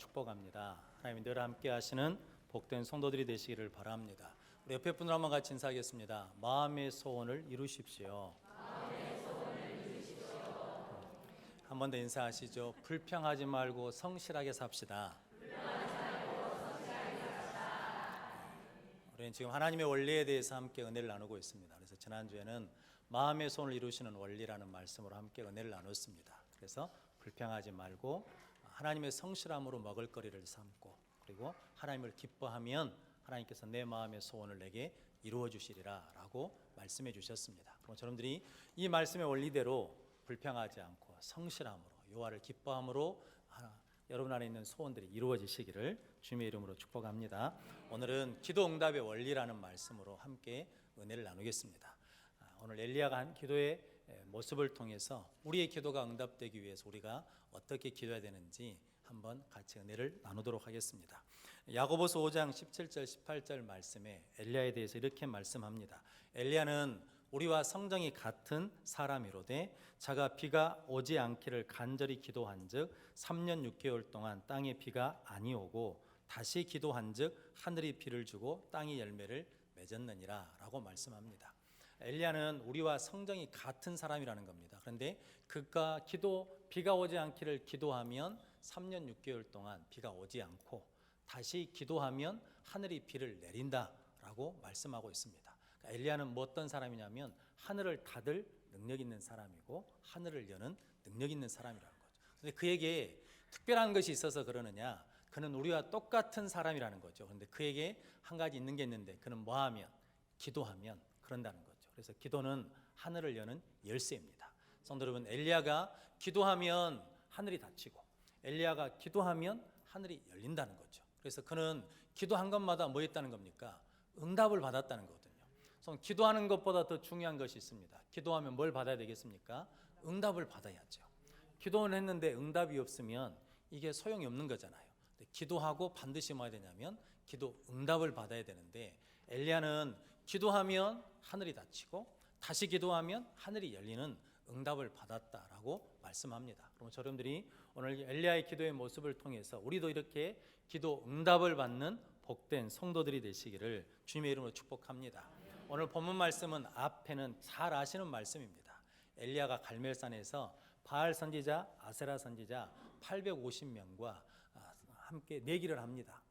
축복합니다. 하나님이 늘 함께 하시는 복된 성도들이 되시기를 바랍니다. 우리 옆에 분들 한번 같이 인사하겠습니다. 마음의 소원을 이루십시오. 한 번 더 인사하시죠. 불평하지 말고 성실하게 삽시다. 우리는 지금 하나님의 원리에 대해서 함께 은혜를 나누고 있습니다. 그래서 지난주에는 마음의 소원을 이루시는 원리라는 말씀으로 함께 은혜를 나눴습니다. 그래서 불평하지 말고 하나님의 성실함으로 먹을거리를 삼고, 그리고 하나님을 기뻐하면 하나님께서 내 마음의 소원을 내게 이루어 주시리라 라고 말씀해 주셨습니다. 그럼 여러분들이 이 말씀의 원리대로 불평하지 않고 성실함으로 여호와를 기뻐함으로 여러분 안에 있는 소원들이 이루어지시기를 주님의 이름으로 축복합니다. 오늘은 기도 응답의 원리라는 말씀으로 함께 은혜를 나누겠습니다. 오늘 엘리야가 한 기도의 모습을 통해서 우리의 기도가 응답되기 위해서 우리가 어떻게 기도해야 되는지 한번 같이 은혜를 나누도록 하겠습니다. 야고보서 5장 17절 18절 말씀에 엘리야에 대해서 이렇게 말씀합니다. 엘리야는 우리와 성정이 같은 사람이로되 자가 비가 오지 않기를 간절히 기도한즉 3년 6개월 동안 땅에 비가 아니오고 다시 기도한즉 하늘이 비를 주고 땅이 열매를 맺었느니라 라고 말씀합니다. 엘리야는 우리와 성정이 같은 사람이라는 겁니다. 그런데 그가 비가 오지 않기를 기도하면 3년 6개월 동안 비가 오지 않고 다시 기도하면 하늘이 비를 내린다라고 말씀하고 있습니다. 그러니까 엘리야는 뭐 어떤 사람이냐면 하늘을 닫을 능력 있는 사람이고 하늘을 여는 능력 있는 사람이라는 거죠. 그런데 그에게 특별한 것이 있어서 그러느냐? 그는 우리와 똑같은 사람이라는 거죠. 그런데 그에게 한 가지 있는 게 있는데 그는 뭐하면? 기도하면 그런다는 거죠. 그래서 기도는 하늘을 여는 열쇠입니다. 성도 여러분, 엘리야가 기도하면 하늘이 닫히고 엘리야가 기도하면 하늘이 열린다는 거죠. 그래서 그는 기도한 것마다 뭐 했다는 겁니까? 응답을 받았다는 거거든요. 그래서 기도하는 것보다 더 중요한 것이 있습니다. 기도하면 뭘 받아야 되겠습니까? 응답을 받아야죠. 기도는 했는데 응답이 없으면 이게 소용이 없는 거잖아요. 기도하고 반드시 뭐 해야 되냐면 기도 응답을 받아야 되는데 엘리야는 기도하면 하늘이 닫히고 다시 기도하면 하늘이 열리는 응답을 받았다라고 말씀합니다. 그럼 여러분들이 오늘 엘리야의 기도의 모습을 통해서 우리도 이렇게 기도 응답을 받는 복된 성도들이 되시기를 주님의 이름으로 축복합니다. 오늘 본문 말씀은 앞에는 잘 아시는 말씀입니다. 엘리야가 갈멜산에서 바알 선지자, 아세라 선지자 850명과 함께 내기를 합니다.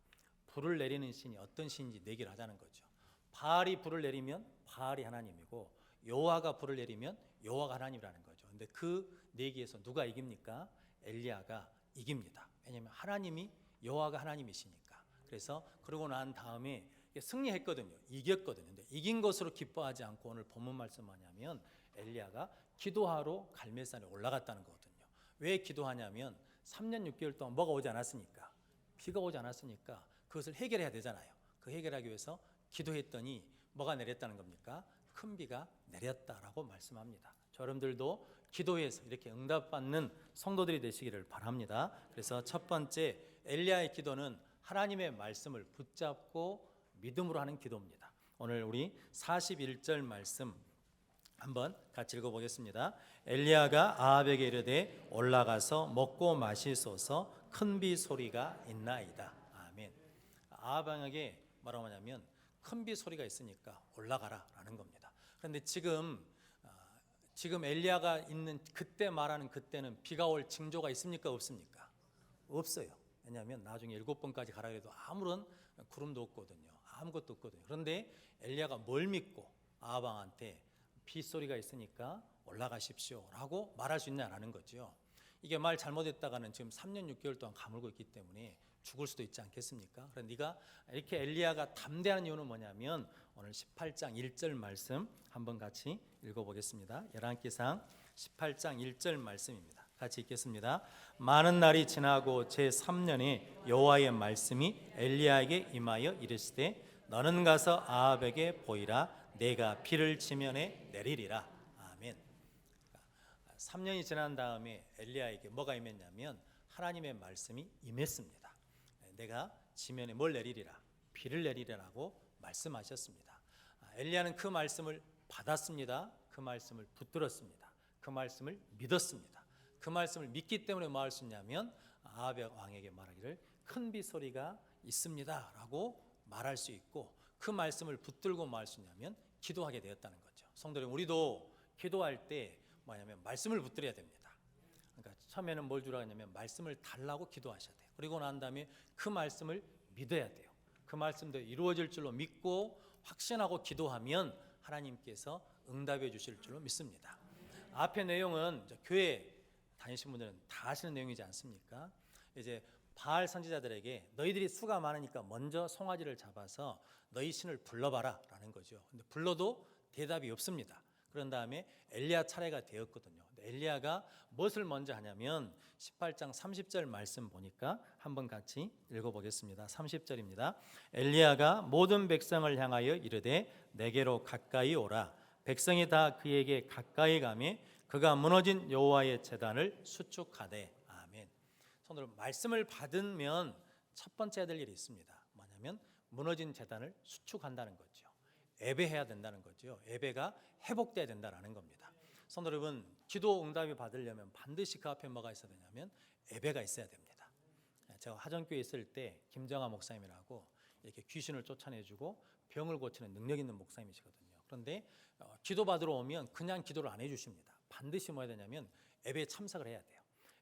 불을 내리는 신이 어떤 신인지 내기를 하자는 거죠. 바알이 불을 내리면 바알이 하나님이고 여호와가 불을 내리면 여호와가 하나님이라는 거죠. 그런데 그 내기에서 누가 이깁니까? 엘리야가 이깁니다. 왜냐하면 하나님이 여호와가 하나님이시니까. 그래서 그러고 난 다음에 승리했거든요. 이겼거든요. 근데 이긴 것으로 기뻐하지 않고 오늘 본문 말씀 뭐냐면 엘리야가 기도하러 갈멜산에 올라갔다는 거거든요. 왜 기도하냐면 3년 6개월 동안 뭐가 오지 않았으니까, 비가 오지 않았으니까 그것을 해결해야 되잖아요. 그 해결하기 위해서 기도했더니 뭐가 내렸다는 겁니까? 큰 비가 내렸다라고 말씀합니다. 여러분들도 기도해서 이렇게 응답받는 성도들이 되시기를 바랍니다. 그래서 첫 번째 엘리야의 기도는 하나님의 말씀을 붙잡고 믿음으로 하는 기도입니다. 오늘 우리 41절 말씀 한번 같이 읽어보겠습니다. 엘리야가 아합에게 이르되 올라가서 먹고 마시소서 큰 비 소리가 있나이다. 아멘. 아합 왕에게 뭐라고 하냐면 큰 비 소리가 있으니까 올라가라 라는 겁니다. 그런데 지금 엘리야가 있는 그때 말하는 그때는 비가 올 징조가 있습니까? 없습니까? 없어요. 왜냐하면 나중에 7번까지 가라 해도 아무런 구름도 없거든요. 아무것도 없거든요. 그런데 엘리야가 뭘 믿고 아합 왕한테 비 소리가 있으니까 올라가십시오 라고 말할 수 있냐라는 거죠. 이게 말 잘못했다가는 지금 3년 6개월 동안 가물고 있기 때문에 죽을 수도 있지 않겠습니까? 그래서 네가 이렇게 엘리야가 담대한 이유는 뭐냐면 오늘 18장 1절 말씀 한번 같이 읽어보겠습니다. 열왕기상 18장 1절 말씀입니다. 같이 읽겠습니다. 많은 날이 지나고 제3년에 여호와의 말씀이 엘리야에게 임하여 이르시되 너는 가서 아합에게 보이라 내가 비를 지면에 내리리라. 아멘. 3년이 지난 다음에 엘리야에게 뭐가 임했냐면 하나님의 말씀이 임했습니다. 내가 지면에 뭘 내리리라? 비를 내리리라고 말씀하셨습니다. 엘리야는 그 말씀을 받았습니다. 그 말씀을 붙들었습니다. 그 말씀을 믿었습니다. 그 말씀을 믿기 때문에 뭐 할 수 있냐면 아합 왕에게 말하기를 큰 빗소리가 있습니다라고 말할 수 있고, 그 말씀을 붙들고 뭐 할 수 있냐면 기도하게 되었다는 거죠. 성도 여러분, 우리도 기도할 때 뭐냐면 말씀을 붙들어야 됩니다. 그러니까 처음에는 뭘 주라고 했냐면 말씀을 달라고 기도하셔야 돼요. 그리고 난 다음에 그 말씀을 믿어야 돼요. 그 말씀도 이루어질 줄로 믿고 확신하고 기도하면 하나님께서 응답해 주실 줄로 믿습니다. 앞의 내용은 교회 다니신 분들은 다 아시는 내용이지 않습니까? 이제 바알 선지자들에게 너희들이 수가 많으니까 먼저 송아지를 잡아서 너희 신을 불러봐라 라는 거죠. 근데 불러도 대답이 없습니다. 그런 다음에 엘리야 차례가 되었거든요. 엘리야가 무엇을 먼저 하냐면 18장 30절 말씀 보니까 한번 같이 읽어보겠습니다. 30절입니다. 엘리야가 모든 백성을 향하여 이르되 내게로 가까이 오라. 백성이 다 그에게 가까이 가매 그가 무너진 여호와의 제단을 수축하되. 아멘. 손으로 말씀을 받으면 첫 번째 해야 될 일이 있습니다. 뭐냐면 무너진 제단을 수축한다는 거죠. 예배해야 된다는 거죠. 예배가 회복돼야 된다는 겁니다. 성도 여러분, 기도 응답이 받으려면 반드시 그 앞에 뭐가 있어야 되냐면 예배가 있어야 됩니다. 제가 하정교회 있을 때 김정아 목사님이라고 이렇게 귀신을 쫓아내주고 병을 고치는 능력 있는 목사님이시거든요. 그런데 기도 받으러 오면 그냥 기도를 안 해주십니다. 반드시 뭐 해야 되냐면 예배에 참석을 해야 돼요.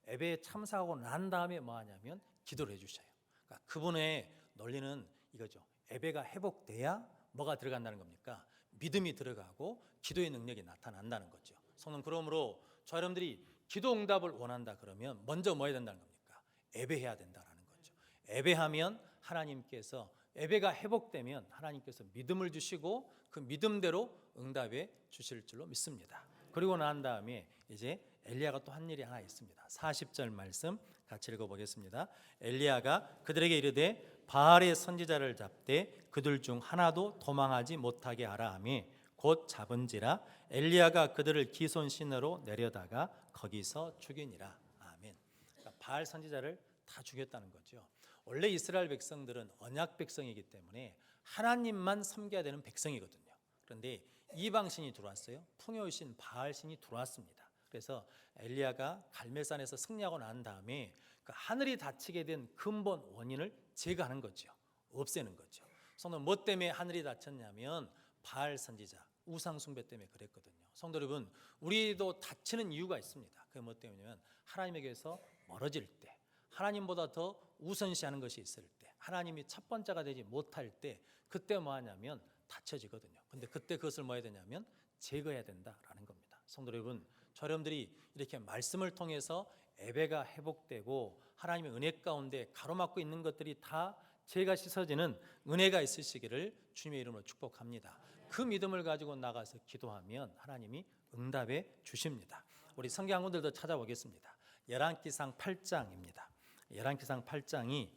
예배에 참석하고 난 다음에 뭐 하냐면 기도를 해주셔요. 그러니까 그분의 논리는 이거죠. 예배가 회복돼야 뭐가 들어간다는 겁니까? 믿음이 들어가고 기도의 능력이 나타난다는 거죠. 성도, 그러므로 저 여러분들이 기도 응답을 원한다 그러면 먼저 뭐 해야 된다는 겁니까? 예배해야 된다는 거죠. 예배하면 하나님께서, 예배가 회복되면 하나님께서 믿음을 주시고 그 믿음대로 응답해 주실 줄로 믿습니다. 그리고 난 다음에 이제 엘리야가 또 한 일이 하나 있습니다. 40절 말씀 같이 읽어보겠습니다. 엘리야가 그들에게 이르되 바알의 선지자를 잡되 그들 중 하나도 도망하지 못하게 하라 하며 곧 잡은지라 엘리야가 그들을 기손신으로 내려다가 거기서 죽이니라. 아멘. 그러니까 바알 선지자를 다 죽였다는 거죠. 원래 이스라엘 백성들은 언약 백성이기 때문에 하나님만 섬겨야 되는 백성이거든요. 그런데 이방신이 들어왔어요. 풍요의 신 바알신이 들어왔습니다. 그래서 엘리야가 갈멜산에서 승리하고 난 다음에 그 하늘이 닫히게 된 근본 원인을 제거하는 거죠. 없애는 거죠. 성도, 뭐 때문에 하늘이 닫혔냐면 바알 선지자 우상 숭배 때문에 그랬거든요. 성도 여러분, 우리도 닫히는 이유가 있습니다. 그게 뭐 때문이냐면 하나님에게서 멀어질 때, 하나님보다 더 우선시하는 것이 있을 때, 하나님이 첫 번째가 되지 못할 때, 그때 뭐 하냐면 닫혀지거든요. 근데 그때 그것을 뭐 해야 되냐면 제거해야 된다라는 겁니다. 성도 여러분, 저 여러분들이 이렇게 말씀을 통해서 예배가 회복되고 하나님의 은혜 가운데 가로막고 있는 것들이 다 죄가 씻어지는 은혜가 있으시기를 주님의 이름으로 축복합니다. 그 믿음을 가지고 나가서 기도하면 하나님이 응답해 주십니다. 우리 성경 한 군데도 찾아보겠습니다. 열왕기상 8장입니다. 열왕기상 8장이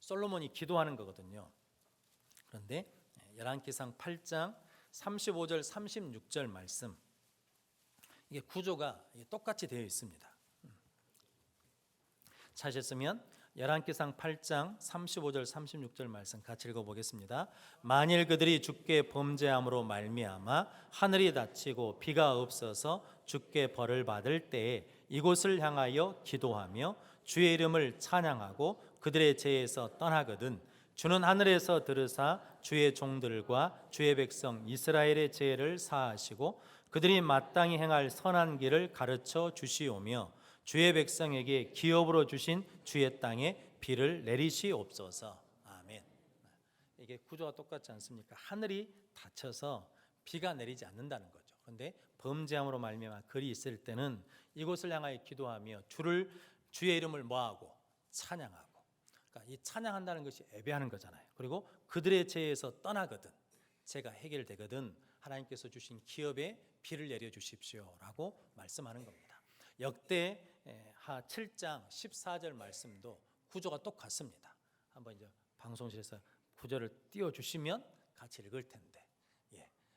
솔로몬이 기도하는 거거든요. 그런데 열왕기상 8장 35절 36절 말씀, 이게 구조가 똑같이 되어 있습니다. 찾으셨으면 열왕기상 8장 35절 36절 말씀 같이 읽어보겠습니다. 만일 그들이 주께 범죄함으로 말미암아 하늘이 닫히고 비가 없어서 주께 벌을 받을 때에 이곳을 향하여 기도하며 주의 이름을 찬양하고 그들의 죄에서 떠나거든 주는 하늘에서 들으사 주의 종들과 주의 백성 이스라엘의 죄를 사하시고 그들이 마땅히 행할 선한 길을 가르쳐 주시오며 주의 백성에게 기업으로 주신 주의 땅에 비를 내리시옵소서. 아멘. 이게 구조가 똑같지 않습니까? 하늘이 닫혀서 비가 내리지 않는다는 거죠. 그런데 범죄함으로 말미암아 글이 있을 때는 이곳을 향하여 기도하며 주의 이름을 뭐하고 찬양하고, 그러니까 이 찬양한다는 것이 예배하는 거잖아요. 그리고 그들의 죄에서 떠나거든, 죄가 해결되거든 하나님께서 주신 기업에 비를 내려 주십시오라고 말씀하는 겁니다. 역대하 7장 14절 말씀도 구조가 똑같습니다. 한번 이제 방송실에서 구절을 띄워 주시면 같이 읽을 텐데,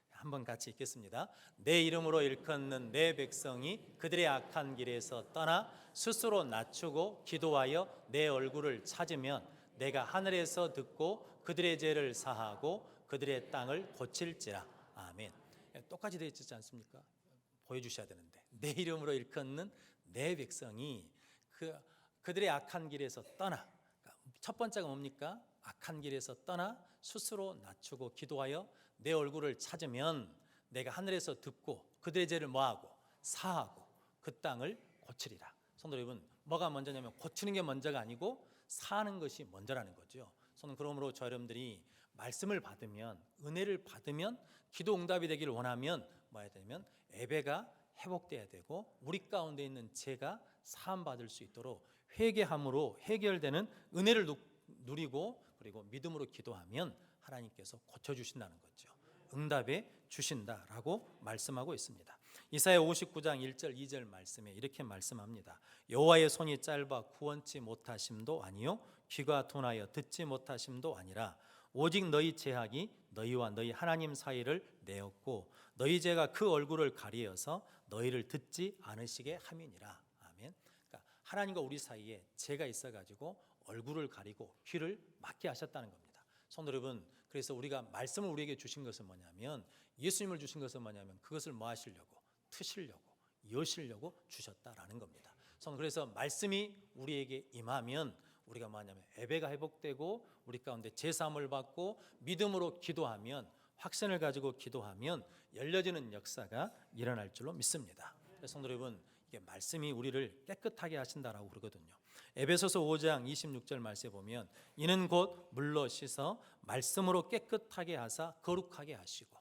한번 같이 읽겠습니다. 내 이름으로 일컫는 내 백성이 그들의 악한 길에서 떠나 스스로 낮추고 기도하여 내 얼굴을 찾으면 내가 하늘에서 듣고 그들의 죄를 사하고 그들의 땅을 고칠지라. 아멘. 똑같이 되어 있지 않습니까? 보여주셔야 되는데, 내 이름으로 일컫는 내 백성이 그들의 악한 길에서 떠나, 그러니까 첫 번째가 뭡니까? 악한 길에서 떠나 스스로 낮추고 기도하여 내 얼굴을 찾으면 내가 하늘에서 듣고 그들의 죄를 뭐하고 사하고 그 땅을 고치리라. 성도 여러분, 뭐가 먼저냐면 고치는 게 먼저가 아니고 사는 것이 먼저라는 거죠. 저는 그러므로 저 여러분들이 말씀을 받으면, 은혜를 받으면, 기도 응답이 되기를 원하면 뭐 해야 되냐면 예배가 회복돼야 되고 우리 가운데 있는 죄가 사함 받을 수 있도록 회개함으로 해결되는 은혜를 누리고 그리고 믿음으로 기도하면 하나님께서 고쳐주신다는 거죠. 응답해 주신다라고 말씀하고 있습니다. 이사야 59장 1절 2절 말씀에 이렇게 말씀합니다. 여호와의 손이 짧아 구원치 못하심도 아니요 귀가 둔하여 듣지 못하심도 아니라 오직 너희 죄악이 너희와 너희 하나님 사이를 내었고 너희 죄가 그 얼굴을 가리어서 너희를 듣지 않으시게 함이니라. 아멘. 그러니까 하나님과 우리 사이에 죄가 있어가지고 얼굴을 가리고 귀를 막게 하셨다는 겁니다. 성도 여러분, 그래서 우리가 말씀을 우리에게 주신 것은 뭐냐면 예수님을 주신 것은 뭐냐면 그것을 뭐 하시려고? 트시려고, 여시려고 주셨다라는 겁니다. 그래서 말씀이 우리에게 임하면 우리가 뭐냐면 예배가 회복되고 우리 가운데 제사함을 받고 믿음으로 기도하면 확신을 가지고 기도하면 열려지는 역사가 일어날 줄로 믿습니다. 성도 여러분, 이게 말씀이 우리를 깨끗하게 하신다라고 그러거든요. 에베소서 5장 26절 말씀에 보면 이는 곧 물로 씻어 말씀으로 깨끗하게 하사 거룩하게 하시고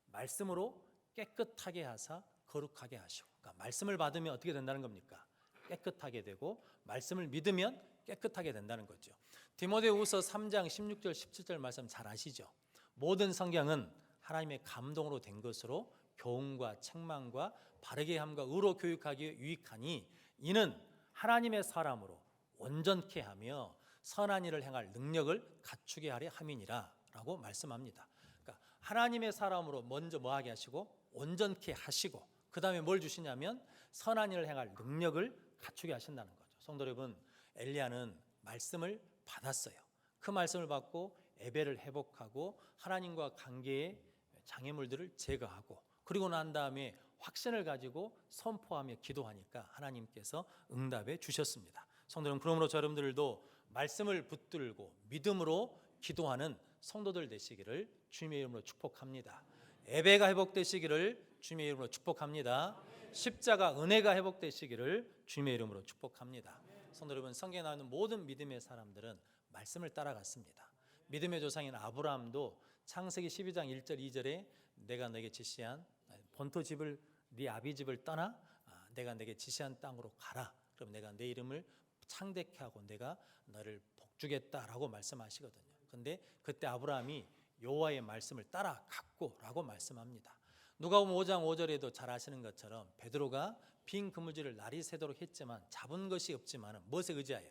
말씀으로 깨끗하게 하사 거룩하게 하시고 그러니까 말씀을 받으면 어떻게 된다는 겁니까? 깨끗하게 되고 말씀을 믿으면 깨끗하게 된다는 거죠. 디모데후서 3장 16절 17절 말씀 잘 아시죠? 모든 성경은 하나님의 감동으로 된 것으로 교훈과 책망과 바르게 함과 의로 교육하기에 유익하니 이는 하나님의 사람으로 온전케 하며 선한 일을 행할 능력을 갖추게 하려 함이니라 라고 말씀합니다. 그러니까 하나님의 사람으로 먼저 뭐하게 하시고 온전케 하시고 그 다음에 뭘 주시냐면 선한 일을 행할 능력을 갖추게 하신다는 거죠. 성도 여러분, 엘리야는 말씀을 받았어요. 그 말씀을 받고 예배를 회복하고 하나님과 관계의 장애물들을 제거하고 그리고 난 다음에 확신을 가지고 선포하며 기도하니까 하나님께서 응답해 주셨습니다. 성도 여러분, 그러므로 여러분들도 말씀을 붙들고 믿음으로 기도하는 성도들 되시기를 주님의 이름으로 축복합니다. 예배가 회복되시기를 주님의 이름으로 축복합니다. 십자가 은혜가 회복되시기를 주님의 이름으로 축복합니다. 성도 여러분, 성경에 나오는 모든 믿음의 사람들은 말씀을 따라갔습니다. 믿음의 조상인 아브라함도 창세기 12장 1절 2절에 내가 너에게 지시한 본토 집을 네 아비 집을 떠나 내가 내게 지시한 땅으로 가라. 그럼 내가 내 이름을 창대케 하고 내가 너를 복주겠다라고 말씀하시거든요. 그런데 그때 아브라함이 여호와의 말씀을 따라갔고라고 말씀합니다. 누가복음 5장 5절에도 잘 아시는 것처럼 베드로가 빈 그물질을 날이 새도록 했지만 잡은 것이 없지만 무엇에 의지하여?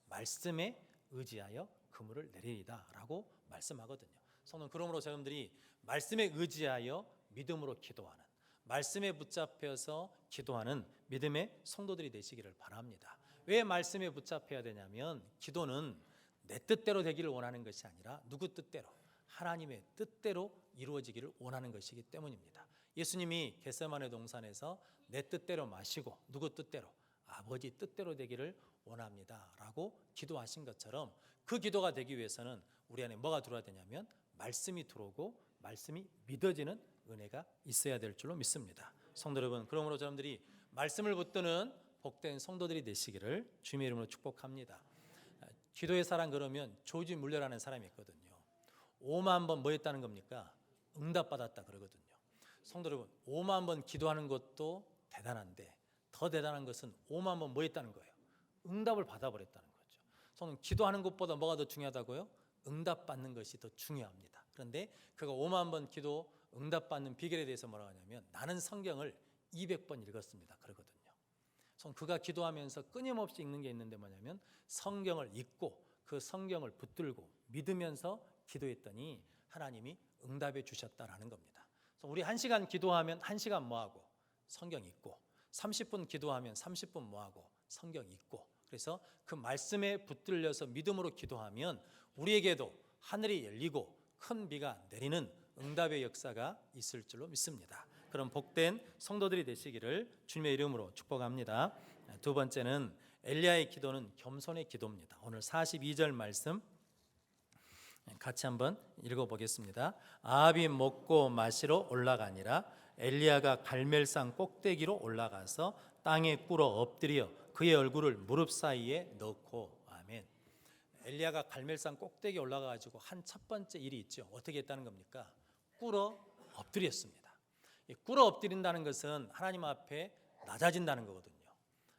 말씀에 의지하여 그물을 내리리다라고 말씀하거든요. 성도는 그러므로 여러분들이 말씀에 의지하여 믿음으로 기도하는 말씀에 붙잡혀서 기도하는 믿음의 성도들이 되시기를 바랍니다. 왜 말씀에 붙잡혀야 되냐면 기도는 내 뜻대로 되기를 원하는 것이 아니라 누구 뜻대로? 하나님의 뜻대로 이루어지기를 원하는 것이기 때문입니다. 예수님이 겟세마네 동산에서 내 뜻대로 마시고 누구 뜻대로? 아버지 뜻대로 되기를 원합니다 라고 기도하신 것처럼 그 기도가 되기 위해서는 우리 안에 뭐가 들어야 되냐면 말씀이 들어오고 말씀이 믿어지는 은혜가 있어야 될 줄로 믿습니다. 성도 여러분, 그러므로 여러분들이 말씀을 붙드는 복된 성도들이 되시기를 주님의 이름으로 축복합니다. 기도의 사람 그러면 조지 물려라는 사람이 있거든요. 5만 번 뭐 했다는 겁니까? 응답받았다 그러거든요. 성도 여러분, 5만 번 기도하는 것도 대단한데 더 대단한 것은 5만 번 뭐 했다는 거예요? 응답을 받아버렸다는 거죠. 성도 기도하는 것보다 뭐가 더 중요하다고요? 응답받는 것이 더 중요합니다. 그런데 그가 5만 번 기도 응답받는 비결에 대해서 뭐라고 하냐면 나는 성경을 200번 읽었습니다 그러거든요. 그가 기도하면서 끊임없이 읽는 게 있는데 뭐냐면 성경을 읽고 그 성경을 붙들고 믿으면서 기도했더니 하나님이 응답해 주셨다라는 겁니다. 그래서 우리 1시간 기도하면 1시간 뭐하고? 성경 읽고 30분 기도하면 30분 뭐하고? 성경 읽고 그래서 그 말씀에 붙들려서 믿음으로 기도하면 우리에게도 하늘이 열리고 큰 비가 내리는 응답의 역사가 있을 줄로 믿습니다. 그런 복된 성도들이 되시기를 주님의 이름으로 축복합니다. 두 번째는 엘리야의 기도는 겸손의 기도입니다. 오늘 42절 말씀 같이 한번 읽어보겠습니다. 아합이 먹고 마시러 올라가니라. 엘리야가 갈멜산 꼭대기로 올라가서 땅에 꿇어 엎드려 그의 얼굴을 무릎 사이에 넣고. 아멘. 엘리야가 갈멜산 꼭대기에 올라가가지고 한 첫 번째 일이 있죠. 어떻게 했다는 겁니까? 꿇어 엎드렸습니다. 꿇어 엎드린다는 것은 하나님 앞에 낮아진다는 거거든요.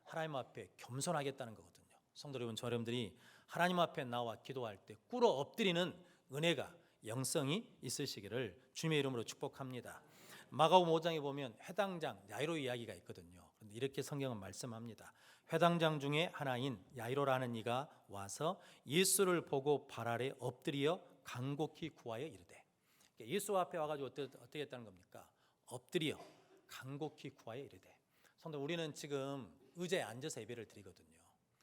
하나님 앞에 겸손하겠다는 거거든요. 성도 여러분, 저 여러분들이 하나님 앞에 나와 기도할 때 꿇어 엎드리는 은혜가 영성이 있으시기를 주님의 이름으로 축복합니다. 마가복음 5장에 보면 회당장 야이로 이야기가 있거든요. 그런데 이렇게 성경은 말씀합니다. 회당장 중에 하나인 야이로라는 이가 와서 예수를 보고 발 아래 엎드려 간곡히 구하여 이르되. 예수 앞에 와가지고 어떻게 했다는 겁니까? 엎드려 간곡히 구하여 이르되. 성도, 우리는 지금 의자에 앉아서 예배를 드리거든요.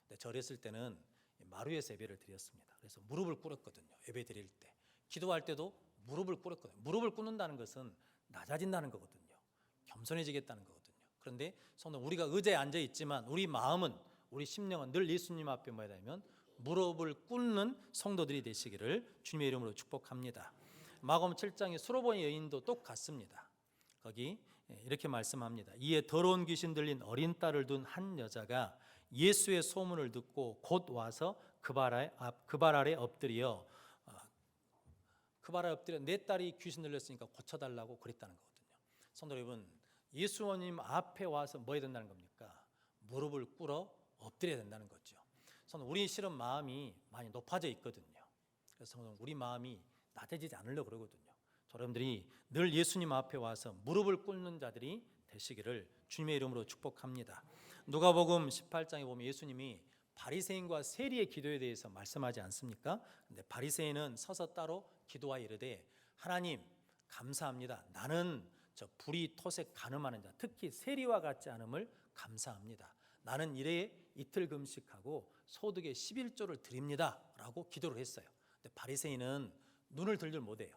근데 저 어렸을 때는 마루에서 예배를 드렸습니다. 그래서 무릎을 꿇었거든요. 예배 드릴 때, 기도할 때도 무릎을 꿇었거든요. 무릎을 꿇는다는 것은 낮아진다는 거거든요. 겸손해지겠다는 거거든요. 그런데 성도, 우리가 의자에 앉아 있지만 우리 마음은, 우리 심령은 늘 예수님 앞에 뭐야 되면 무릎을 꿇는 성도들이 되시기를 주님의 이름으로 축복합니다. 마가복음 7장의 수로보니 여인도 똑같습니다. 거기 이렇게 말씀합니다. 이에 더러운 귀신 들린 어린 딸을 둔 한 여자가 예수의 소문을 듣고 곧 와서 그 발 아래 엎드려 내 딸이 귀신 들렸으니까 고쳐달라고 그랬다는 거거든요. 성도 여러분, 예수님 앞에 와서 뭐 해야 된다는 겁니까? 무릎을 꿇어 엎드려야 된다는 거죠. 성도, 우리 실은 마음이 많이 높아져 있거든요. 그래서 성도, 우리 마음이 낮아지지 않으려고 그러거든요. 여러분들이 늘 예수님 앞에 와서 무릎을 꿇는 자들이 되시기를 주님의 이름으로 축복합니다. 누가복음 18장에 보면 예수님이 바리새인과 세리의 기도에 대해서 말씀하지 않습니까? 근데 바리새인은 서서 따로 기도하여 이르되, 하나님 감사합니다. 나는 저 불이 토색 간음하는 자, 특히 세리와 같지 않음을 감사합니다. 나는 일에 이틀 금식하고 소득의 11조를 드립니다 라고 기도를 했어요. 근데 바리새인은 눈을 들들 못해요.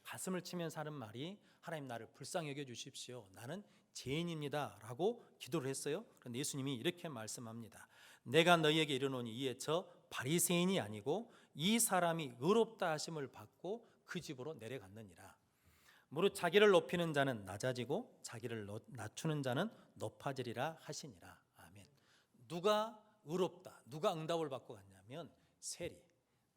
가슴을 치면서 하는 말이, 하나님 나를 불쌍히 여겨 주십시오. 나는 죄인입니다 라고 기도를 했어요. 그런데 예수님이 이렇게 말씀합니다. 내가 너희에게 이르노니 이에 저 바리새인이 아니고 이 사람이 의롭다 하심을 받고 그 집으로 내려갔느니라. 무릇 자기를 높이는 자는 낮아지고 자기를 낮추는 자는 높아지리라 하시니라. 아멘. 누가 의롭다, 누가 응답을 받고 갔냐면 세리,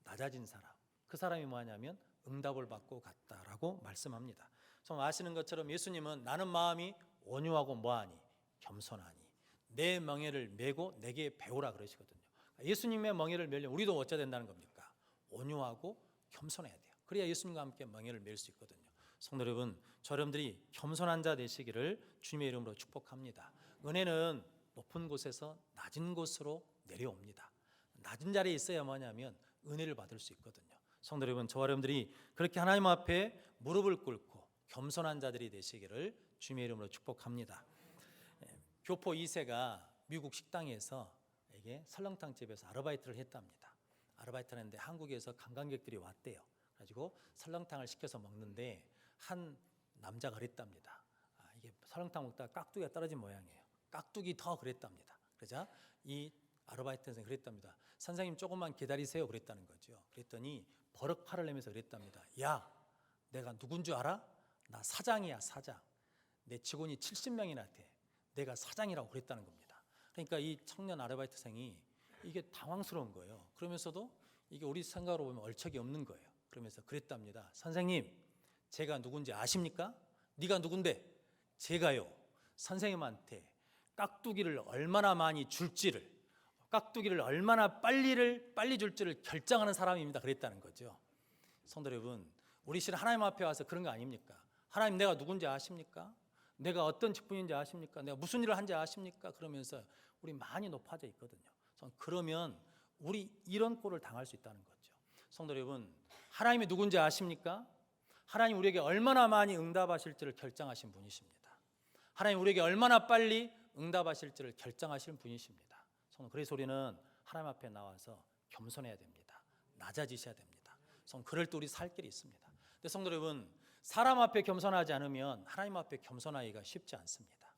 낮아진 사람. 그 사람이 뭐냐면 응답을 받고 갔다라고 말씀합니다. 정말 아시는 것처럼 예수님은 나는 마음이 온유하고 뭐하니? 겸손하니 내 멍에를 메고 내게 배우라 그러시거든요. 예수님의 멍에를 메려면 우리도 어찌해야 된다는 겁니까? 온유하고 겸손해야 돼요. 그래야 예수님과 함께 멍에를 멜 수 있거든요. 성도 여러분, 저 여러분들이 겸손한 자 되시기를 주님의 이름으로 축복합니다. 은혜는 높은 곳에서 낮은 곳으로 내려옵니다. 낮은 자리에 있어야 뭐냐면 은혜를 받을 수 있거든요. 성도 여러분, 저와 여러분들이 그렇게 하나님 앞에 무릎을 꿇고 겸손한 자들이 되시기를 주님의 이름으로 축복합니다. 교포 2세가 미국 식당에서 이게 설렁탕 집에서 아르바이트를 했답니다. 아르바이트를 했는데 한국에서 관광객들이 왔대요. 가지고 설렁탕을 시켜서 먹는데 한 남자가 그랬답니다. 이게 설렁탕 먹다가 깍두기가 떨어진 모양이에요. 깍두기 더 그랬답니다. 그러자 이 아르바이트 선생님이 그랬답니다. 선생님 조금만 기다리세요 그랬다는 거죠. 그랬더니 버럭 팔을 내면서 그랬답니다. 야, 내가 누군 줄 알아? 나 사장이야, 사장. 내 직원이 70명이나 돼. 내가 사장이라고 그랬다는 겁니다. 그러니까 이 청년 아르바이트생이 이게 당황스러운 거예요. 그러면서도 이게 우리 생각으로 보면 얼척이 없는 거예요. 그러면서 그랬답니다. 선생님, 제가 누군지 아십니까? 네가 누군데? 제가요, 선생님한테 깍두기를 얼마나 많이 줄지를, 깍두기를 얼마나 빨리 줄지를 결정하는 사람입니다. 그랬다는 거죠. 성도 여러분, 우리 실은 하나님 앞에 와서 그런 거 아닙니까? 하나님, 내가 누군지 아십니까? 내가 어떤 직분인지 아십니까? 내가 무슨 일을 한지 아십니까? 그러면서 우리 많이 높아져 있거든요. 그러면 우리 이런 꼴을 당할 수 있다는 거죠. 성도 여러분, 하나님이 누군지 아십니까? 하나님 우리에게 얼마나 많이 응답하실지를 결정하신 분이십니다. 하나님 우리에게 얼마나 빨리 응답하실지를 결정하시는 분이십니다. 그래서 우리는 하나님 앞에 나와서 겸손해야 됩니다. 낮아지셔야 됩니다. 그럴 때 우리 살 길이 있습니다. 근데 성도 여러분, 사람 앞에 겸손하지 않으면 하나님 앞에 겸손하기가 쉽지 않습니다.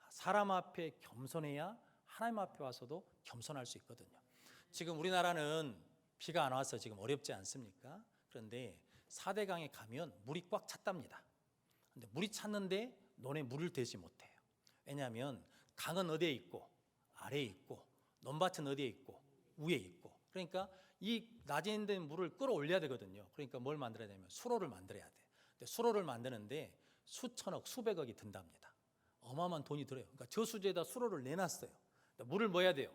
사람 앞에 겸손해야 하나님 앞에 와서도 겸손할 수 있거든요. 지금 우리나라는 비가 안 와서 지금 어렵지 않습니까? 그런데 4대강에 가면 물이 꽉 찼답니다. 근데 물이 찼는데 논에 물을 대지 못해요. 왜냐하면 강은 어디에 있고 아래에 있고 논밭은 어디에 있고 위에 있고, 그러니까 이 낮에 있는 물을 끌어올려야 되거든요. 그러니까 뭘 만들어야 되냐면 수로를 만들어야 돼. 근데 수로를 만드는데 수천억 수백억이 든답니다. 어마어마한 돈이 들어요. 그러니까 저수지에다 수로를 내놨어요. 물을 뭐 해야 돼요?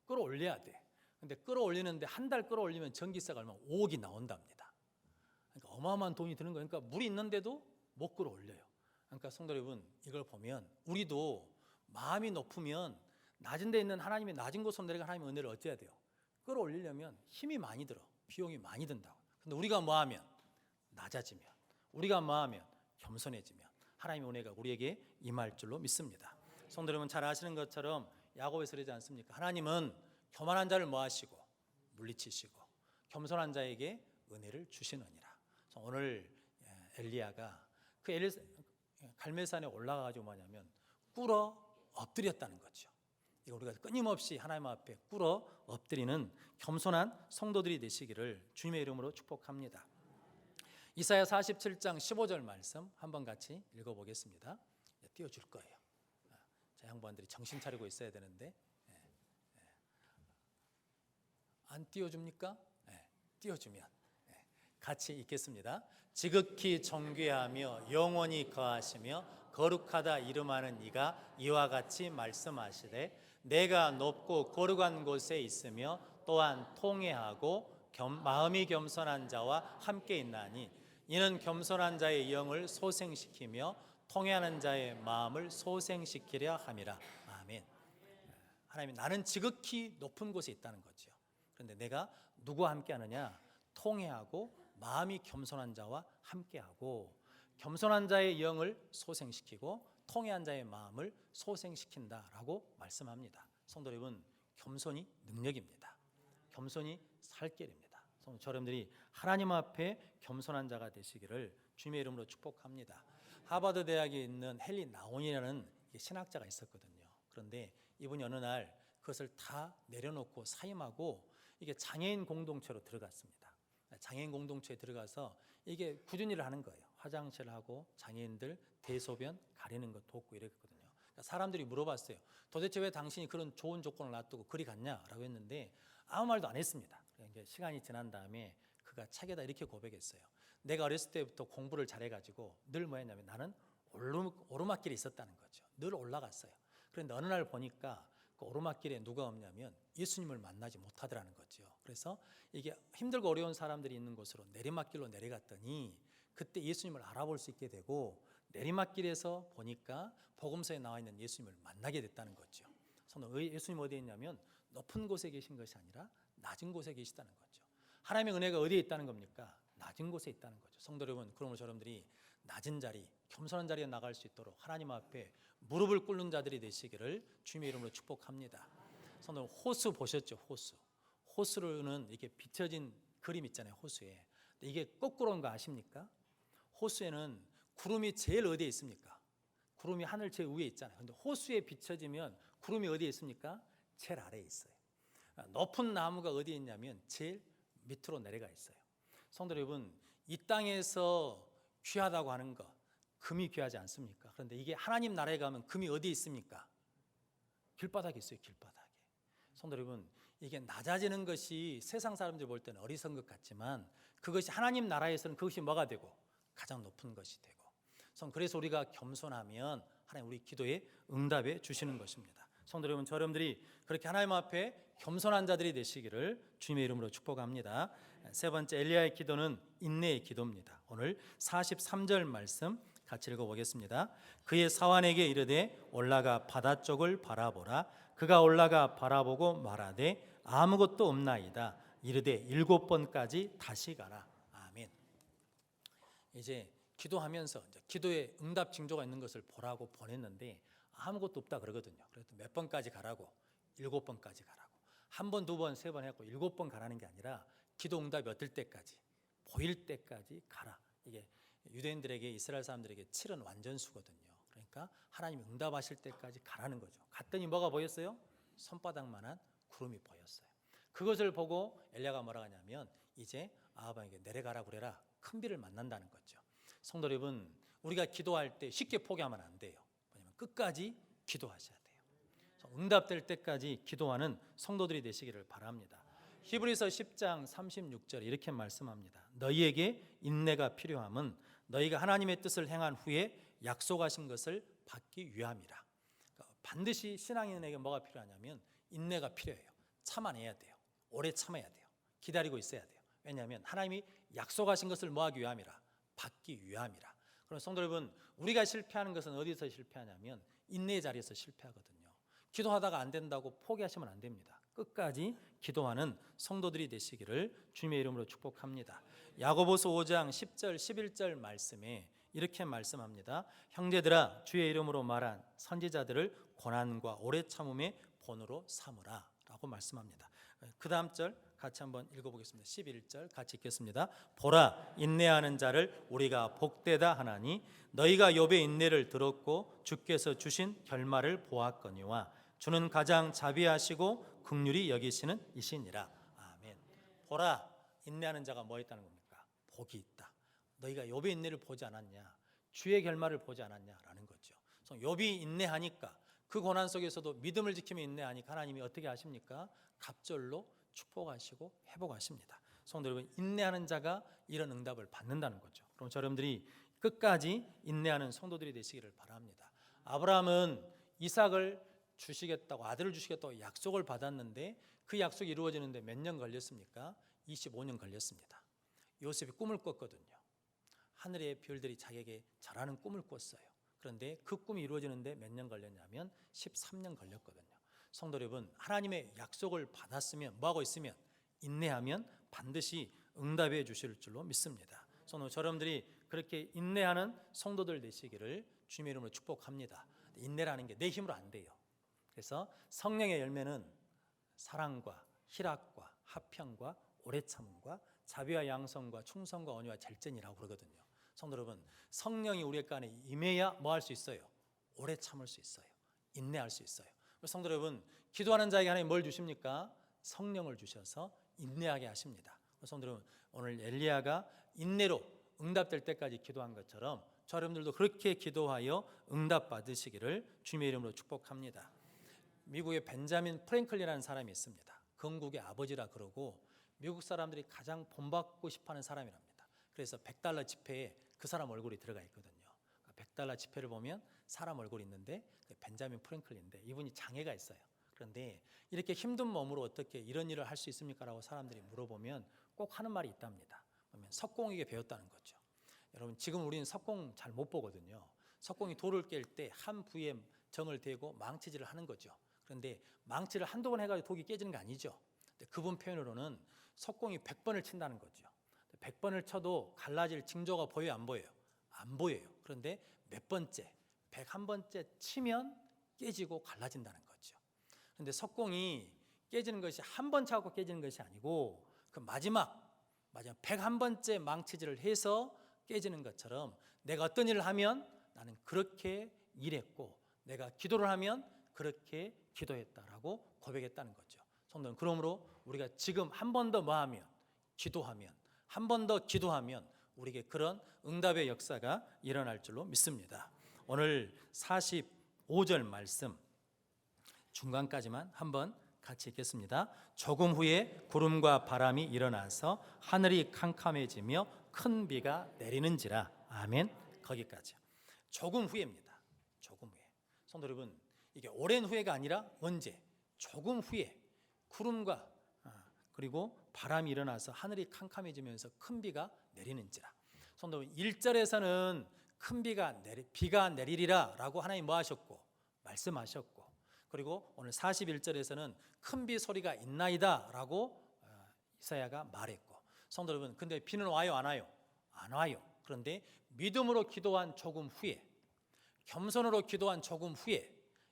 끌어올려야 돼. 근데 끌어올리는데 한 달 끌어올리면 전기세가 얼마? 5억이 나온답니다. 그러니까 어마어마한 돈이 드는 거예요. 그러니까 물이 있는데도 못 끌어올려요. 그러니까 성도 여러분, 이걸 보면 우리도 마음이 높으면 낮은 데 있는 하나님의 낮은 곳으로 내려간 하나님의 은혜를 어찌해야 돼요? 끌어올리려면 힘이 많이 들어. 비용이 많이 든다고. 근데 우리가 뭐 하면? 낮아지면, 우리가 뭐 하면? 겸손해지면 하나님의 은혜가 우리에게 임할 줄로 믿습니다. 성도 여러분, 잘 아시는 것처럼 야고보에서 그러지 않습니까? 하나님은 교만한 자를 뭐 하시고? 물리치시고 겸손한 자에게 은혜를 주시느니라. 오늘 엘리야가 그 갈멜산에 올라가가지고 뭐냐면 꿇어 엎드렸다는 거죠. 이거 우리가 끊임없이 하나님 앞에 꿇어 엎드리는 겸손한 성도들이 되시기를 주님의 이름으로 축복합니다. 이사야 47장 15절 말씀 한번 같이 읽어보겠습니다. 띄워줄 거예요. 자, 양반들이 정신 차리고 있어야 되는데 안 띄워줍니까? 띄워주면 같이 읽겠습니다. 지극히 존귀하며 영원히 거하시며 거룩하다 이름하는 이가 이와 같이 말씀하시되 내가 높고 거룩한 곳에 있으며 또한 통회하고 마음이 겸손한 자와 함께 있나니 이는 겸손한 자의 영을 소생시키며 통회하는 자의 마음을 소생시키려 함이라. 아멘. 하나님이 나는 지극히 높은 곳에 있다는 거죠. 그런데 내가 누구와 함께 하느냐? 통회하고 마음이 겸손한 자와 함께하고 겸손한 자의 영을 소생시키고 통회한 자의 마음을 소생시킨다라고 말씀합니다. 성도 여러분, 겸손이 능력입니다. 겸손이 살길입니다. 여러분들이 하나님 앞에 겸손한 자가 되시기를 주님의 이름으로 축복합니다. 하버드 대학에 있는 헨리 나온이라는 신학자가 있었거든요. 그런데 이분이 어느 날 그것을 다 내려놓고 사임하고 이게 장애인 공동체로 들어갔습니다. 장애인 공동체에 들어가서 이게 꾸준히 일을 하는 거예요. 화장실하고 장애인들 대소변 가리는 거 돕고 이랬거든요. 그러니까 사람들이 물어봤어요. 도대체 왜 당신이 그런 좋은 조건을 놔두고 그리 갔냐라고 했는데 아무 말도 안 했습니다. 그러니까 시간이 지난 다음에 그가 책에다 이렇게 고백했어요. 내가 어렸을 때부터 공부를 잘해가지고 늘 뭐 했냐면 나는 오르막길에 있었다는 거죠. 늘 올라갔어요. 그런데 어느 날 보니까 그 오르막길에 누가 없냐면 예수님을 만나지 못하더라는 거죠. 그래서 이게 힘들고 어려운 사람들이 있는 곳으로 내리막길로 내려갔더니 그때 예수님을 알아볼 수 있게 되고 내리막길에서 보니까 복음서에 나와 있는 예수님을 만나게 됐다는 거죠. 예수님 어디에 있냐면 높은 곳에 계신 것이 아니라 낮은 곳에 계시다는 거죠. 하나님의 은혜가 어디에 있다는 겁니까? 낮은 곳에 있다는 거죠. 성도 여러분, 그러므로 여러분들이 낮은 자리, 겸손한 자리에 나갈 수 있도록 하나님 앞에 무릎을 꿇는 자들이 되시기를 주님의 이름으로 축복합니다. 성도 여러분, 호수 보셨죠? 호수로는 이렇게 비춰진 그림 있잖아요. 호수에. 이게 거꾸로 온 거 아십니까? 호수에는 구름이 제일 어디에 있습니까? 구름이 하늘 제일 위에 있잖아요. 근데 호수에 비춰지면 구름이 어디에 있습니까? 제일 아래에 있어요. 높은 나무가 어디에 있냐면 제일 밑으로 내려가 있어요. 성도 여러분, 이 땅에서 귀하다고 하는 것, 금이 귀하지 않습니까? 그런데 이게 하나님 나라에 가면 금이 어디에 있습니까? 길바닥에 있어요. 길바닥에. 성도 여러분, 이게 낮아지는 것이 세상 사람들 볼 때는 어리석은 것 같지만 그것이 하나님 나라에서는 그것이 뭐가 되고 가장 높은 것이 되고, 그래서 우리가 겸손하면 하나님 우리 기도에 응답해 주시는 것입니다. 성도 여러분, 여러분들이 그렇게 하나님 앞에 겸손한 자들이 되시기를 주님의 이름으로 축복합니다. 세 번째, 엘리야의 기도는 인내의 기도입니다. 오늘 43절 말씀 같이 읽어보겠습니다. 그의 사환에게 이르되 올라가 바다 쪽을 바라보라. 그가 올라가 바라보고 말하되 아무것도 없나이다. 이르되 7번까지 다시 가라. 아멘. 이제 기도하면서 이제 기도에 응답 징조가 있는 것을 보라고 보냈는데 아무것도 없다 그러거든요. 그래서 몇 번까지 가라고? 7번까지 가라고. 한 번, 두 번, 세 번 했고 7번 가라는 게 아니라 기도 응답이 어떨 때까지? 보일 때까지 가라. 이게 유대인들에게, 이스라엘 사람들에게 7은 완전수거든요. 그러니까 하나님이 응답하실 때까지 가라는 거죠. 갔더니 뭐가 보였어요? 손바닥만한 구름이 보였어요. 그것을 보고 엘리야가 뭐라고 하냐면 이제 아합에게 내려가라 그래라. 큰 비를 만난다는 거죠. 성도 여러분, 우리가 기도할 때 쉽게 포기하면 안 돼요. 왜냐하면 끝까지 기도하셔야 돼요. 응답될 때까지 기도하는 성도들이 되시기를 바랍니다. 히브리서 10장 36절에 이렇게 말씀합니다. 너희에게 인내가 필요함은 너희가 하나님의 뜻을 행한 후에 약속하신 것을 받기 위함이라. 그러니까 반드시 신앙인에게 뭐가 필요하냐면 인내가 필요해요. 참아내야 돼요. 오래 참아야 돼요. 기다리고 있어야 돼요. 왜냐하면 하나님이 약속하신 것을 뭐하기 위함이라? 받기 위함이라. 그럼 성도 여러분, 우리가 실패하는 것은 어디서 실패하냐면 인내의 자리에서 실패하거든요. 기도하다가 안 된다고 포기하시면 안 됩니다. 끝까지 기도하는 성도들이 되시기를 주님의 이름으로 축복합니다. 야고보서 5장 10절 11절 말씀에 이렇게 말씀합니다. 형제들아, 주의 이름으로 말한 선지자들을 고난과 오래 참음의 본으로 삼으라 라고 말씀합니다. 그 다음 절 같이 한번 읽어보겠습니다. 11절 같이 읽겠습니다. 보라, 인내하는 자를 우리가 복되다 하나니 너희가 욥의 인내를 들었고 주께서 주신 결말을 보았거니와 주는 가장 자비하시고 긍휼히 여기시는 이시니라. 아멘. 보라, 인내하는 자가 뭐 있다는 겁니까? 복이 있다. 너희가 욥의 인내를 보지 않았냐? 주의 결말을 보지 않았냐라는 거죠. 욥이 인내하니까 그 고난 속에서도 믿음을 지키며 인내하니까 하나님이 어떻게 하십니까? 갑절로 축복하시고 회복하십니다. 성도 여러분, 인내하는 자가 이런 응답을 받는다는 거죠. 그럼 여러분들이 끝까지 인내하는 성도들이 되시기를 바랍니다. 아브라함은 이삭을 주시겠다고, 아들을 주시겠다고 약속을 받았는데 그 약속이 이루어지는데 몇 년 걸렸습니까? 25년 걸렸습니다. 요셉이 꿈을 꿨거든요. 하늘의 별들이 자기에게 잘하는 꿈을 꿨어요. 그런데 그 꿈이 이루어지는데 몇 년 걸렸냐면 13년 걸렸거든요. 성도 여러분, 하나님의 약속을 받았으면 뭐하고 있으면 인내하면 반드시 응답해 주실 줄로 믿습니다. 성도 여러분들이 그렇게 인내하는 성도들 되시기를 주님의 이름으로 축복합니다. 인내라는 게 내 힘으로 안 돼요. 그래서 성령의 열매는 사랑과 희락과 화평과 오래 참음과 자비와 양성과 충성과 온유와 절제니라고 그러거든요. 성도 여러분, 성령이 우리 안에 임해야 뭐 할 수 있어요? 오래 참을 수 있어요. 인내할 수 있어요. 성도 여러분, 기도하는 자에게 하나님 뭘 주십니까? 성령을 주셔서 인내하게 하십니다. 성도 여러분, 오늘 엘리야가 인내로 응답될 때까지 기도한 것처럼 저 여러분들도 그렇게 기도하여 응답 받으시기를 주님의 이름으로 축복합니다. 미국의 벤자민 프랭클린이라는 사람이 있습니다. 건국의 아버지라 그러고 미국 사람들이 가장 본받고 싶어하는 사람이랍니다. 그래서 $100 지폐에 그 사람 얼굴이 들어가 있거든요. $100 지폐를 보면 사람 얼굴이 있는데 벤자민 프랭클린인데 이분이 장애가 있어요. 그런데 이렇게 힘든 몸으로 어떻게 이런 일을 할 수 있습니까? 라고 사람들이 물어보면 꼭 하는 말이 있답니다. 그러면 석공에게 배웠다는 거죠. 여러분, 지금 우리는 석공 잘 못 보거든요. 석공이 돌을 깰 때 한 부위에 정을 대고 망치질을 하는 거죠. 그런데 망치를 한두 번 해가지고 독이 깨지는 게 아니죠. 그분 표현으로는 석공이 100번을 친다는 거죠. 100번을 쳐도 갈라질 징조가 보여요, 안 보여요? 안 보여요. 그런데 몇 번째, 101번째 치면 깨지고 갈라진다는 거죠. 그런데 석공이 깨지는 것이 한 번 차고 깨지는 것이 아니고 그 마지막 101번째 망치질을 해서 깨지는 것처럼 내가 어떤 일을 하면 나는 그렇게 일했고 내가 기도를 하면 그렇게 기도했다라고 고백했다는 거죠. 성도는 그러므로 우리가 지금 한 번 더 뭐하면 기도하면 한 번 더 기도하면 우리에게 그런 응답의 역사가 일어날 줄로 믿습니다. 오늘 45절 말씀 중간까지만 한번 같이 읽겠습니다. 조금 후에 구름과 바람이 일어나서 하늘이 캄캄해지며 큰 비가 내리는지라. 아멘. 거기까지. 조금 후에입니다. 조금 후에. 성도 여러분, 이게 오랜 후에가 아니라 언제? 조금 후에 구름과 그리고 바람이 일어나서 하늘이 캄캄해지면서 큰 비가 내리는지라. 성도 여러분, 1절에서는 큰 비가 내리리라 라고 하나님 뭐 하셨고 말씀하셨고, 그리고 오늘 41절에서는 큰 비 소리가 있나이다 라고 이사야가 말했고. 성도 여러분, 근데 비는 와요 안 와요? 안 와요. 그런데 믿음으로 기도한 조금 후에, 겸손으로 기도한 조금 후에,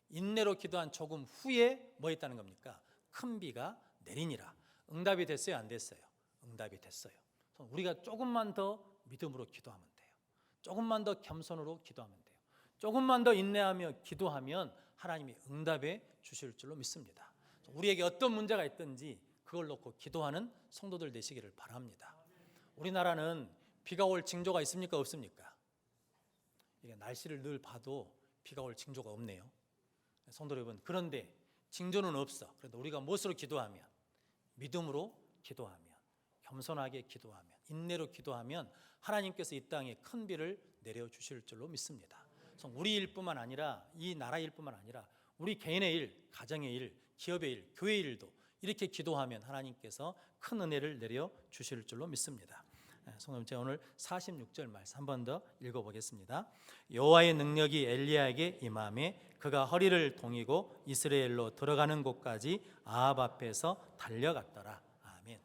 인내로 기도한 조금 후에 뭐 했다는 겁니까? 큰 비가 내리니라. 응답이 됐어요 안 됐어요? 응답이 됐어요. 우리가 조금만 더 믿음으로 기도하면 돼요. 조금만 더 겸손으로 기도하면 돼요. 조금만 더 인내하며 기도하면 하나님이 응답해 주실 줄로 믿습니다. 우리에게 어떤 문제가 있든지 그걸 놓고 기도하는 성도들 되시기를 바랍니다. 우리나라는 비가 올 징조가 있습니까? 없습니까? 이게 날씨를 늘 봐도 비가 올 징조가 없네요. 성도 여러분, 그런데 징조는 없어. 그래도 우리가 무엇으로 기도하면, 믿음으로 기도하면, 겸손하게 기도하면, 인내로 기도하면 하나님께서 이 땅에 큰 비를 내려주실 줄로 믿습니다. 그래서 우리 일뿐만 아니라, 이 나라 일뿐만 아니라 우리 개인의 일, 가정의 일, 기업의 일, 교회의 일도 이렇게 기도하면 하나님께서 큰 은혜를 내려주실 줄로 믿습니다. 성도님, 제가 오늘 46절 말씀 한 번 더 읽어보겠습니다. 여호와의 능력이 엘리야에게 임하매 그가 허리를 동이고 이스라엘로 들어가는 곳까지 아합 앞에서 달려갔더라. 아멘.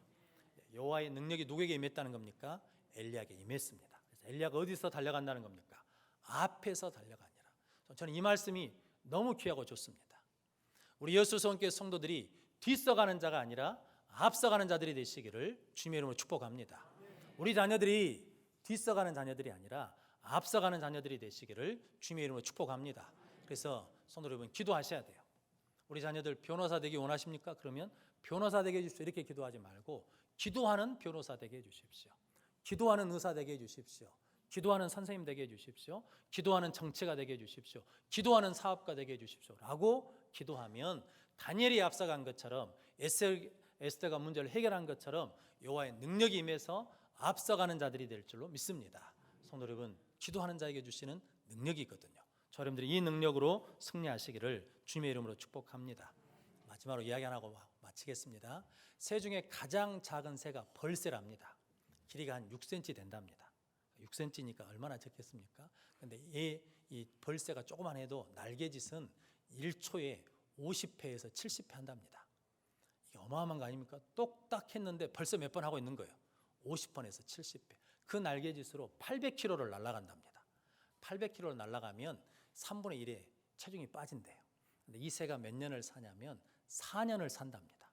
여호와의 능력이 누구에게 임했다는 겁니까? 엘리야에게 임했습니다. 그래서 엘리야가 어디서 달려간다는 겁니까? 앞에서 달려가니라. 저는 이 말씀이 너무 귀하고 좋습니다. 우리 여수성교회 성도들이 뒤서가는 자가 아니라 앞서가는 자들이 되시기를 주님의 이름으로 축복합니다. 우리 자녀들이 뒤서가는 자녀들이 아니라 앞서가는 자녀들이 되시기를 주님의 이름으로 축복합니다. 그래서 성도 여러분, 기도하셔야 돼요. 우리 자녀들 변호사 되기 원하십니까? 그러면 변호사 되게 해주십시오 이렇게 기도하지 말고 기도하는 변호사 되게 해주십시오. 기도하는 의사 되게 해주십시오. 기도하는 선생님 되게 해주십시오. 기도하는 정치가 되게 해주십시오. 기도하는 사업가 되게 해주십시오 라고 기도하면 다니엘이 앞서간 것처럼 에스더가 문제를 해결한 것처럼 여호와의 능력이 임해서 앞서가는 자들이 될 줄로 믿습니다. 성도 여러분, 기도하는 자에게 주시는 능력이 있거든요. 저 여러분들이 이 능력으로 승리하시기를 주님의 이름으로 축복합니다. 마지막으로 이야기 하나 하고 마치겠습니다. 새 중에 가장 작은 새가 벌새랍니다. 길이가 한 6cm 된답니다. 6cm니까 얼마나 적겠습니까? 그런데 이 벌새가 조그만 해도 날개짓은 1초에 50회에서 70회 한답니다. 이게 어마어마한 거 아닙니까? 똑딱 했는데 벌써 몇 번 하고 있는 거예요. 50번에서 70회. 그 날개짓으로 800km를 날아간답니다. 800km를 날아가면 3분의 1의 체중이 빠진대요. 근데 이 새가 몇 년을 사냐면 4년을 산답니다.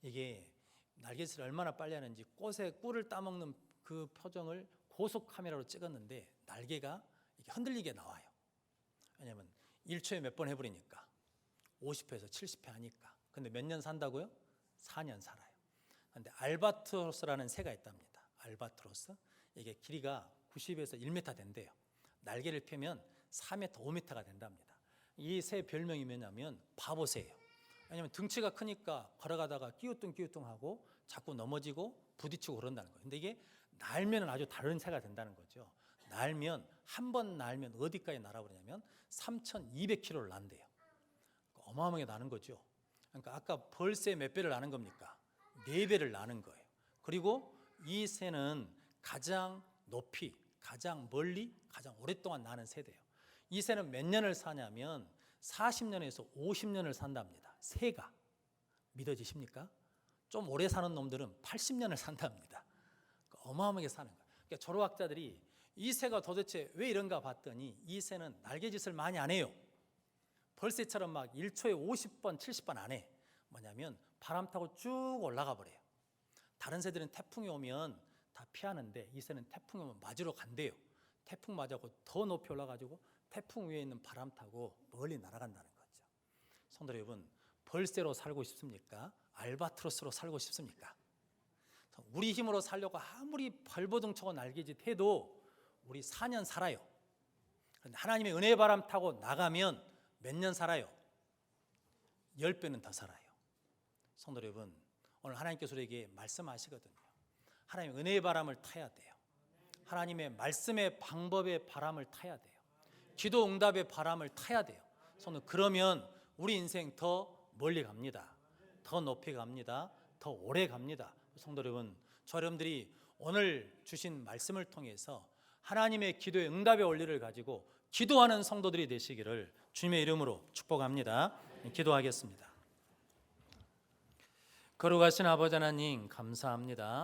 이게 날개짓을 얼마나 빨리 하는지 꽃에 꿀을 따먹는 그 표정을 고속 카메라로 찍었는데 날개가 이렇게 흔들리게 나와요. 왜냐하면 1초에 몇 번 해버리니까 50회에서 70회 하니까. 근데 몇 년 산다고요? 4년 살아요. 근데 알바트로스라는 새가 있답니다. 알바트로스. 이게 길이가 90에서 1m 된대요. 날개를 펴면 4m, 5m가 된답니다. 이 새 별명이 뭐냐면 바보새예요. 왜냐하면 등치가 크니까 걸어가다가 끼우뚱끼우뚱하고 자꾸 넘어지고 부딪히고 그런다는 거예요. 근데 이게 날면 아주 다른 새가 된다는 거죠. 날면 한 번 날면 어디까지 날아버리냐면 3,200km를 난대요. 어마어마하게 나는 거죠. 그러니까 아까 벌새 몇 배를 나는 겁니까? 4배를 나는 거예요. 그리고 이 새는 가장 높이, 가장 멀리, 가장 오랫동안 나는 새대요. 이 새는 몇 년을 사냐면 40년에서 50년을 산답니다. 새가. 믿어지십니까? 좀 오래 사는 놈들은 80년을 산답니다. 어마어마하게 사는 거예요. 그러니까 조류학자들이 이 새가 도대체 왜 이런가 봤더니 이 새는 날개짓을 많이 안 해요. 벌새처럼 막 1초에 50번, 70번 안 해. 뭐냐면 바람 타고 쭉 올라가 버려요. 다른 새들은 태풍이 오면 다 피하는데 이 새는 태풍이 오면 맞으러 간대요. 태풍 맞아고 더 높이 올라가지고 태풍 위에 있는 바람 타고 멀리 날아간다는 거죠. 성도 여러분, 벌새로 살고 싶습니까? 알바트로스로 살고 싶습니까? 우리 힘으로 살려고 아무리 발버둥 쳐고 날개짓 해도 우리 4년 살아요. 그런데 하나님의 은혜의 바람 타고 나가면 몇 년 살아요? 10배는 더 살아요. 성도 여러분, 오늘 하나님께서 우리에게 말씀하시거든요. 하나님의 은혜의 바람을 타야 돼요. 하나님의 말씀의 방법의 바람을 타야 돼요. 기도 응답의 바람을 타야 돼요. 그러면 우리 인생 더 멀리 갑니다. 더 높이 갑니다. 더 오래 갑니다. 성도 여러분, 저 여러분들이 오늘 주신 말씀을 통해서 하나님의 기도의 응답의 원리를 가지고 기도하는 성도들이 되시기를 주님의 이름으로 축복합니다. 기도하겠습니다. 거룩하신 아버지 하나님, 감사합니다.